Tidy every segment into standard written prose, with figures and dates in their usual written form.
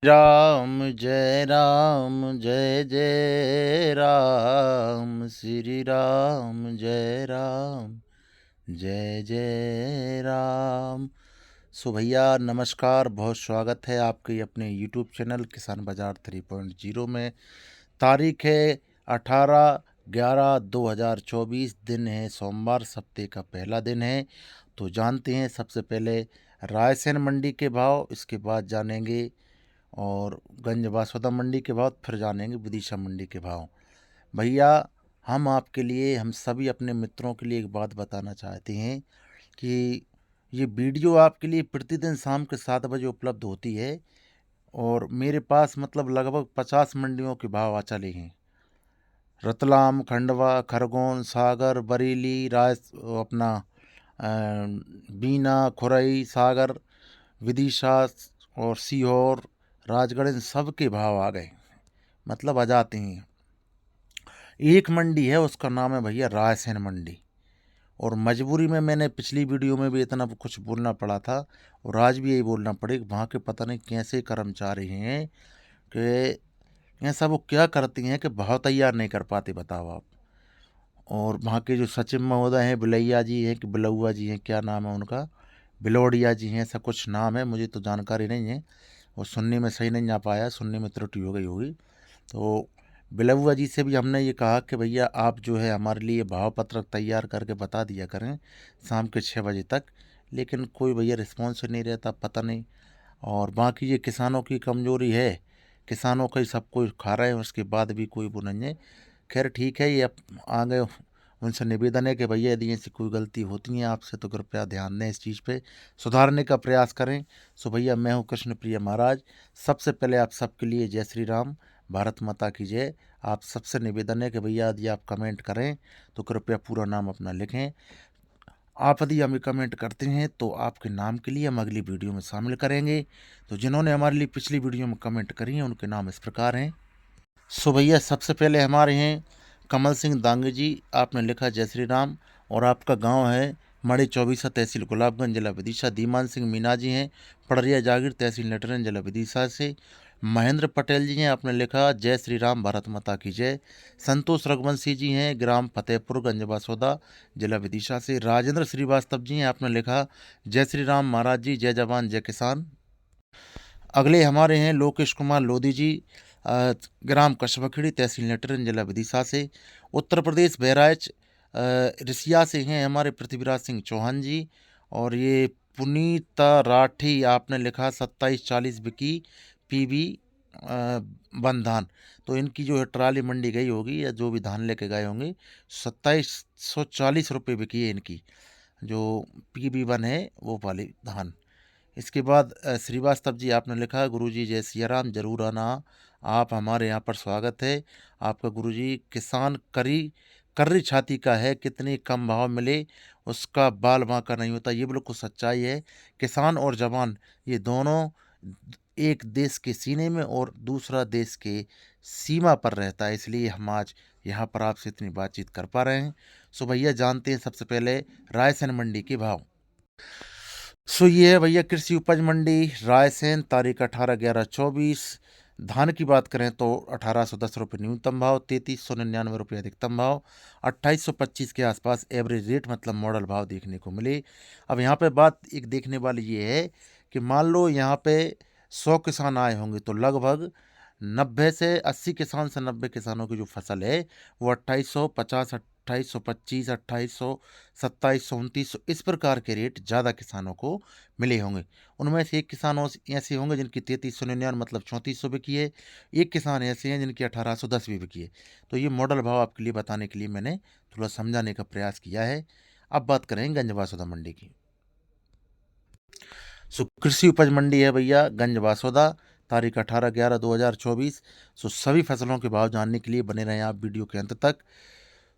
राम जय जय राम श्री राम जय राम जय जय राम। सो भैया नमस्कार, बहुत स्वागत है आपके अपने यूट्यूब चैनल किसान बाजार 3.0 में। तारीख है 18/11/2024, दिन है सोमवार, सप्ताह का पहला दिन है। तो जानते हैं सबसे पहले रायसेन मंडी के भाव, इसके बाद जानेंगे और गंज वासोदा मंडी के भाव, फिर जानेंगे विदिशा मंडी के भाव। भैया हम आपके लिए, हम सभी अपने मित्रों के लिए एक बात बताना चाहते हैं कि ये वीडियो आपके लिए प्रतिदिन शाम के 7 बजे उपलब्ध होती है और मेरे पास मतलब लगभग 50 मंडियों के भाव आ चले हैं। रतलाम, खंडवा, खरगोन, सागर, बरेली, अपना बीना, खुरई, सागर, विदिशा और सीहोर, राजगढ़, इन सब के भाव आ गए, मतलब आ जाते हैं। एक मंडी है, उसका नाम है भैया रायसेन मंडी। और मजबूरी में मैंने पिछली वीडियो में भी इतना कुछ बोलना पड़ा था और आज भी यही बोलना पड़े कि वहाँ के पता नहीं कैसे कर्मचारी हैं कि ऐसा वो क्या करती हैं कि भाव तैयार नहीं कर पाते, बताओ आप। और वहाँ के जो सचिव महोदय हैं, बिलैया जी हैं कि बिलौआ जी हैं, क्या नाम है उनका, बिलोड़िया जी हैं, ऐसा कुछ नाम है, मुझे तो जानकारी नहीं है और सुनने में सही नहीं आ पाया, सुनने में त्रुटि हो गई होगी। तो बिलौआ जी से भी हमने ये कहा कि भैया आप जो है हमारे लिए भाव पत्रक तैयार करके बता दिया करें शाम के 6 बजे तक, लेकिन कोई भैया रिस्पॉन्स नहीं रहता, पता नहीं। और बाकी ये किसानों की कमजोरी है, किसानों का ही सब कुछ खा रहे हैं, उसके बाद भी कोई वो नहीं है। खैर ठीक है, ये अब आ गए, उनसे निवेदन है कि भैया यदि ऐसी कोई गलती होती है आपसे तो कृपया ध्यान दें, इस चीज़ पे सुधारने का प्रयास करें। सो भैया मैं हूँ कृष्ण प्रिय महाराज। सबसे पहले आप सबके लिए जय श्री राम, भारत माता की जय। आप सबसे निवेदन है कि भैया यदि आप कमेंट करें तो कृपया पूरा नाम अपना लिखें। आप यदि हमें कमेंट करते हैं तो आपके नाम के लिए हम अगली वीडियो में शामिल करेंगे। तो जिन्होंने हमारे लिए पिछली वीडियो में कमेंट करी हैं उनके नाम इस प्रकार हैं। सो भैया सबसे पहले हमारे हैं कमल सिंह दांगे जी, आपने लिखा जय श्री राम और आपका गांव है मड़ी चौबीसा, तहसील गुलाबगंज, जिला विदिशा। दीमान सिंह मीना जी हैं, पड़रिया जागीर, तहसील नटरन, जिला विदिशा से। महेंद्र पटेल जी हैं, आपने लिखा जय श्री राम, भारत माता की जय। संतोष रघुवंशी जी हैं, ग्राम फतेहपुर, गंज बासोदा, जिला विदिशा से। राजेंद्र श्रीवास्तव जी हैं, आपने लिखा जय श्री राम महाराज जी, जय जवान जय किसान। अगले हमारे हैं लोकेश कुमार लोधी जी, ग्राम कस्बखड़ी, तहसील नटरन, जिला विदिशा से। उत्तर प्रदेश बहराइच रिसिया से हैं हमारे पृथ्वीराज सिंह चौहान जी। और ये पुनीता राठी, आपने लिखा 2740 विकी पीबी वन धान। तो इनकी जो है ट्राली मंडी गई होगी या जो भी धान लेके गए होंगे, 2740 रुपये बिकी है इनकी, जो PB1 है वो वाली धान। इसके बाद श्रीवास्तव जी, आपने लिखा गुरुजी जय सिया राम, जरूर आना, आप हमारे यहाँ पर स्वागत है आपका। गुरुजी किसान कर्री छाती का है, कितनी कम भाव मिले उसका बाल बांका नहीं होता, ये बिल्कुल सच्चाई है। किसान और जवान ये दोनों एक देश के सीने में और दूसरा देश के सीमा पर रहता है, इसलिए हम आज यहाँ पर आपसे इतनी बातचीत कर पा रहे हैं। सो भैया जानते हैं सबसे पहले रायसेन मंडी के भाव। सो ये है भैया कृषि उपज मंडी रायसेन, तारीख 18/11/24। धान की बात करें तो 1810 रुपये न्यूनतम भाव, 3399 रुपये अधिकतम भाव, 2825 के आसपास एवरेज रेट मतलब मॉडल भाव देखने को मिले। अब यहाँ पे बात एक देखने वाली ये है कि मान लो यहाँ पे 100 किसान आए होंगे तो लगभग 90 से 80 किसान से 90 किसानों की जो फसल है वो 2850, 2825, 2800, 2700, 2900 इस प्रकार के रेट ज़्यादा किसानों को मिले होंगे। उनमें से एक किसान ऐसे होंगे जिनकी 3399 मतलब 3400 बिकी है। एक किसान ऐसे हैं जिनकी 1810 भी बिकी है। तो ये मॉडल भाव आपके लिए बताने के लिए मैंने थोड़ा समझाने का प्रयास किया है। अब बात करें गंज बासोदा मंडी की। सो कृषि उपज मंडी है भैया गंज बासोदा, तारीख 18/11/2024। सो सभी फसलों के भाव जानने के लिए बने रहें आप वीडियो के अंत तक।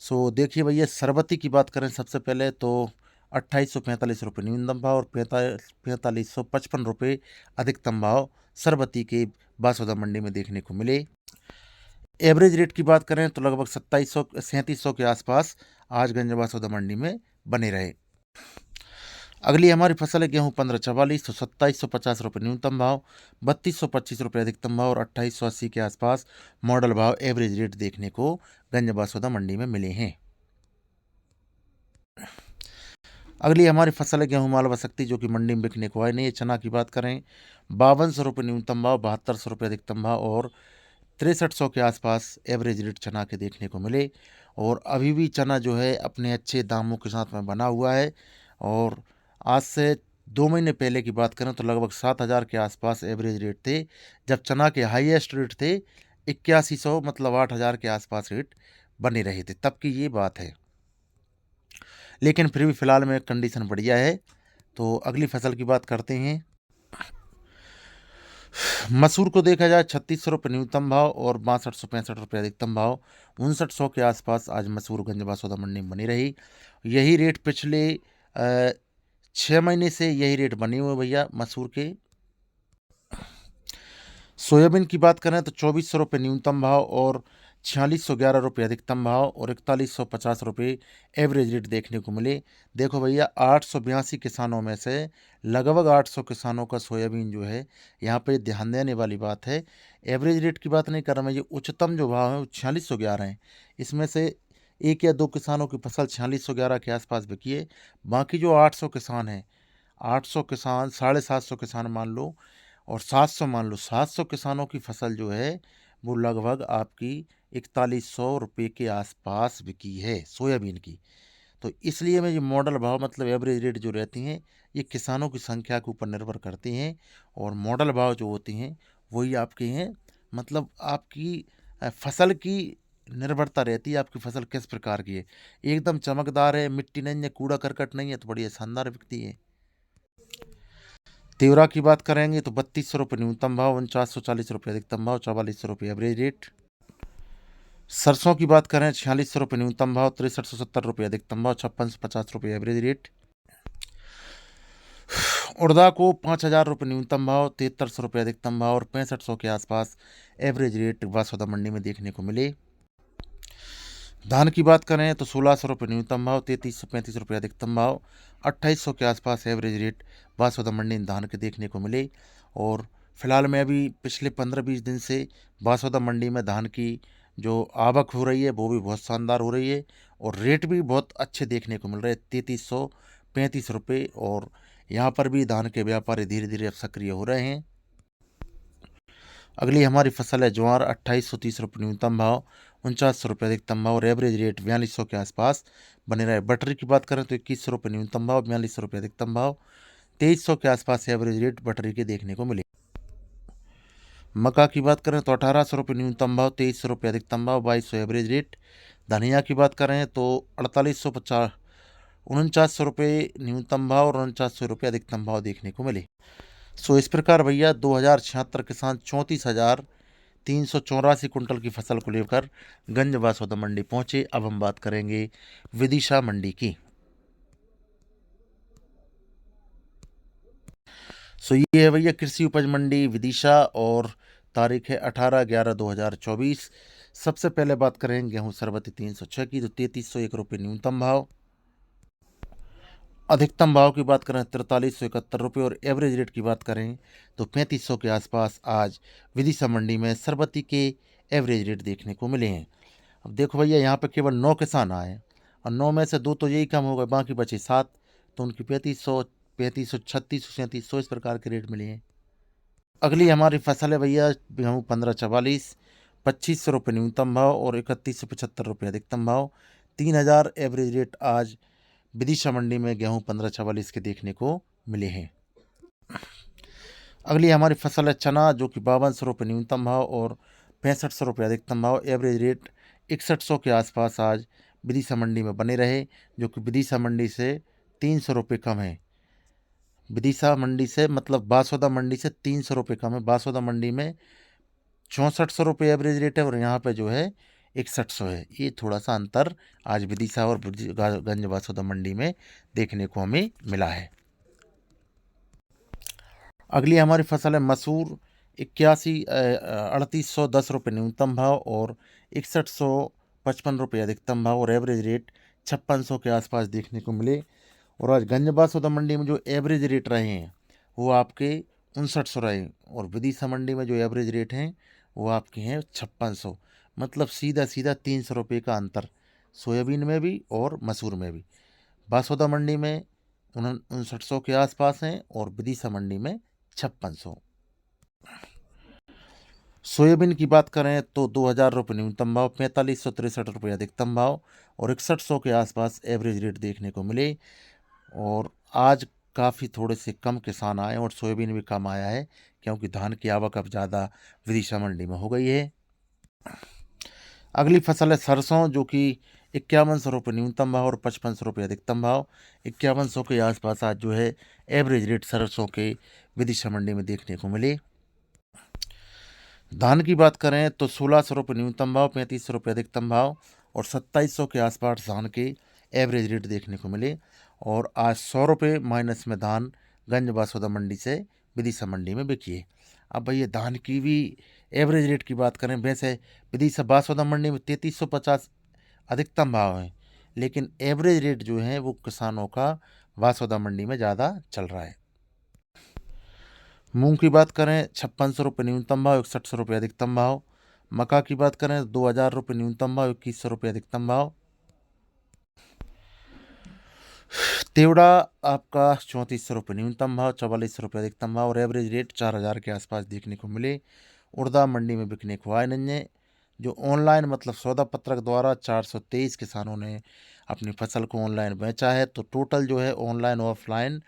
सो देखिए भैया सरबती की बात करें सबसे पहले तो 2845 रुपये न्यूनतम भाव और 4555 रुपये अधिकतम भाव सरबती के बासोदा मंडी में देखने को मिले। एवरेज रेट की बात करें तो लगभग 2700 3700 के आसपास आज गंज बासोदा मंडी में बने रहे। अगली हमारी फसल है गेहूँ 1544, तो 2750 रुपये न्यूनतम भाव, 3225 रुपये अधिकतम भाव और 2880 के आसपास मॉडल भाव एवरेज रेट देखने को गंज बासोदा मंडी में मिले हैं। अगली हमारी फसल है गेहूँ मालवा शक्ति, जो कि मंडी में बिकने को आए नहीं है। चना की बात करें 5200 रुपये न्यूनतम भाव, 7200 रुपये अधिकतम भाव और 6300 के आसपास एवरेज रेट चना के देखने को मिले। और अभी भी चना जो है अपने अच्छे दामों के साथ में बना हुआ है। और आज से 2 महीने पहले की बात करें तो लगभग 7000 के आसपास एवरेज रेट थे, जब चना के हाईएस्ट रेट थे 8100, मतलब 8000 के आसपास रेट बने रहे थे, तब की ये बात है। लेकिन फिर भी फ़िलहाल में कंडीशन बढ़िया है। तो अगली फसल की बात करते हैं। मसूर को देखा जाए 3600 रुपये न्यूनतम भाव और 6265 रुपये अधिकतम भाव, 5900 के आसपास आज मसूर गंज बासोदा मंडी में बनी रही। यही रेट पिछले 6 महीने से यही रेट बने हुए भैया मसूर के। सोयाबीन की बात करें तो 2400 रुपये न्यूनतम भाव और 4611 रुपये अधिकतम भाव और 4150 रुपये एवरेज रेट देखने को मिले। देखो भैया 882 किसानों में से लगभग 800 किसानों का सोयाबीन जो है, यहाँ पे ध्यान देने वाली बात है, एवरेज रेट की बात नहीं कर रहा मैं, ये उच्चतम जो भाव है वो 4611 है। इसमें से 1 या 2 किसानों की फसल 4611 के आसपास बिकी है। बाकी जो 800 किसान हैं, 800 किसान, 750 किसान मान लो और 700 मान लो, 700 किसानों की फसल जो है वो लगभग आपकी 4100 रुपये के आसपास बिकी है सोयाबीन की। तो इसलिए मैं ये मॉडल भाव मतलब एवरेज रेट जो रहती हैं, ये किसानों की संख्या के ऊपर निर्भर करती हैं। और मॉडल भाव जो होती हैं वही आपके हैं, मतलब आपकी फसल की निर्भरता रहती है, आपकी फसल किस प्रकार की है। एकदम चमकदार है, मिट्टी नहीं है, कूड़ा करकट नहीं है, तो बढ़िया शानदार बिकती है। तिवरा की बात करेंगे तो 3200 रुपये न्यूनतम भाव, 4940 रुपये अधिकतम भाव, 4400 रुपये एवरेज रेट। सरसों की बात करें 4600 रुपये न्यूनतम भाव, 6370 रुपये अधिकतम भाव, 5650 रुपये एवरेज रेट। उड़दा को 5000 रुपये न्यूनतम भाव, 7300 रुपये अधिकतम भाव और 6500 के आसपास एवरेज रेट बासोदा मंडी में देखने को मिले। धान की बात करें तो 1600 रुपये न्यूनतम भाव, 3335 रुपये अधिकतम भाव, 2800 के आसपास एवरेज रेट बासोदा मंडी में धान के देखने को मिले। और फिलहाल में अभी पिछले 15-20 दिन से बासोदा मंडी में धान की जो आवक हो रही है वो भी बहुत शानदार हो रही है और रेट भी बहुत अच्छे देखने को मिल रहे हैं, 3335 रुपये। और यहाँ पर भी धान के व्यापारी धीरे धीरे अब सक्रिय हो रहे हैं। अगली हमारी फसल है ज्वार, 2830 रुपये न्यूनतम भाव, 4900 रुपये अधिकतम भाव और एवरेज रेट 4200 के आसपास बने रहे। बटरी की बात करें तो 2100 रुपये न्यूनतम भाव, 4200 रुपये अधिकतम भाव, 2300 के आसपास एवरेज रेट बटरी के देखने को मिले। मक्का की बात करें तो 1800 रुपये न्यूनतम भाव, 2300 रुपये अधिकतम भाव, 2200 एवरेज रेट। धनिया की बात करें तो 4850 4900 रुपये न्यूनतम भाव और 4900 रुपये अधिकतम भाव देखने को मिले। सो इस प्रकार भैया 2076 किसान 34,384 कुंटल की फसल को लेकर गंज बासोदा मंडी पहुंचे। अब हम बात करेंगे विदिशा मंडी की। सो ये है भैया कृषि उपज मंडी विदिशा और तारीख है 18/11/2024। सबसे पहले बात करेंगे गेहूँ सरबती 306 की, तो 3301 रुपये न्यूनतम भाव, अधिकतम भाव की बात करें 4371 रुपये और एवरेज रेट की बात करें तो 3500 के आसपास आज विदिशा मंडी में सरबती के एवरेज रेट देखने को मिले हैं। अब देखो भैया यहाँ पे केवल 9 किसान आए और 9 में से 2 तो यही कम हो गए, बाकी बचे 7, तो उनकी 3500 3600 3700 इस प्रकार के रेट मिले हैं। अगली हमारी फसल है भैया गेहूँ 1544, 2500 रुपये न्यूनतम भाव और 3175 रुपये अधिकतम भाव, 3000 एवरेज रेट आज विदिशा मंडी में गेहूँ 1544 के देखने को मिले हैं। अगली हमारी फसल है चना, जो कि 5200 रुपये न्यूनतम भाव और 6500 रुपये अधिकतम भाव, एवरेज रेट 6100 के आसपास आज विदिशा मंडी में बने रहे, जो कि विदिशा मंडी से 300 रुपये कम है। विदिशा मंडी से मतलब बासोदा मंडी से 300 रुपये कम है। बासोदा मंडी में 6400 रुपये एवरेज रेट है और यहाँ पे जो है 6100 है। ये थोड़ा सा अंतर आज विदिशा और गंज बासोदा मंडी में देखने को हमें मिला है। अगली हमारी फसल है मसूर, 3810 रुपये न्यूनतम भाव और 6155 रुपये अधिकतम भाव और एवरेज रेट 5600 के आसपास देखने को मिले। और आज गंजबा सौदा मंडी में जो एवरेज रेट रहे हैं वो आपके 5900 रहे, और विदिशा मंडी में जो एवरेज रेट हैं वो आपके हैं 5600। मतलब सीधा सीधा 300 रुपये का अंतर सोयाबीन में भी और मसूर में भी। बासौदा मंडी में 5900 के आसपास हैं और विदिशा मंडी में 5600। सोयाबीन की बात करें तो 2000 रुपये न्यूनतम भाव, 4563 रुपये अधिकतम भाव और 6100 के आसपास एवरेज रेट देखने को मिले। और आज काफ़ी थोड़े से कम किसान आए और सोयाबीन भी कम आया है, क्योंकि धान की आवक अब ज़्यादा विदिशा मंडी में हो गई है। अगली फसल है सरसों, जो कि 5100 रुपये न्यूनतम भाव और 5500 रुपये अधिकतम भाव। 5100 के आसपास आज जो है एवरेज रेट सरसों के विदिशा मंडी में देखने को मिले। धान की बात करें तो 1600 रुपये न्यूनतम भाव, 3500 रुपये अधिकतम भाव और 2700 के आसपास धान के एवरेज रेट देखने को मिले। और आज 100 रुपये माइनस में धान गंज बासौदा मंडी से विदिशा मंडी में बिकी है। अब भैया धान की भी एवरेज रेट की बात करें, वैसे विदिशा बासौदा मंडी में 3350 अधिकतम भाव है, लेकिन एवरेज रेट जो है वो किसानों का बासौदा मंडी में ज़्यादा चल रहा है। मूंग की बात करें 5600 रुपये न्यूनतम भाव, 6100 रुपये अधिकतम भाव। मक्का की बात करें 2000 रुपये न्यूनतम भाव, 2100 रुपये अधिकतम भाव। तेवड़ा आपका 3400 रुपये न्यूनतम भाव, 4400 रुपये अधिकतम भाव और एवरेज रेट 4000 के आसपास देखने को मिले। उड़दा मंडी में बिकने को आए नन्हे, जो ऑनलाइन मतलब सौदा पत्रक द्वारा 423 किसानों ने अपनी फसल को ऑनलाइन बेचा है। तो टोटल जो है ऑनलाइन ऑफलाइन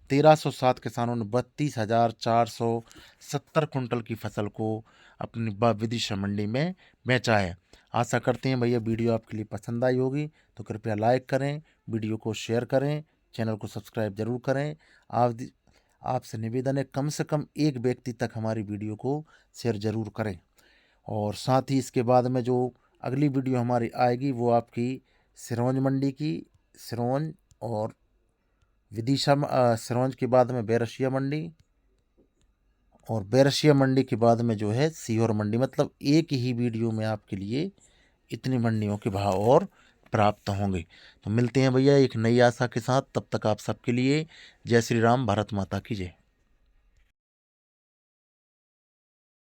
1307 किसानों ने 32,470 कुंटल की फसल को अपनी विदिशा मंडी में बेचा है। आशा करते हैं भैया वीडियो आपके लिए पसंद आई होगी, तो कृपया लाइक करें, वीडियो को शेयर करें, चैनल को सब्सक्राइब जरूर करें। आपसे निवेदन है कम से कम एक व्यक्ति तक हमारी वीडियो को शेयर जरूर करें। और साथ ही इसके बाद में जो अगली वीडियो हमारी आएगी वो आपकी सिरोंज मंडी की, सिरोंज और विदिशा, सिरोंज के बाद में बैरसिया मंडी और बैरसिया मंडी के बाद में जो है सीहोर मंडी। मतलब एक ही वीडियो में आपके लिए इतनी मंडियों के भाव और प्राप्त होंगे। तो मिलते हैं भैया एक नई आशा के साथ, तब तक आप सबके लिए जय श्री राम, भारत माता की जय।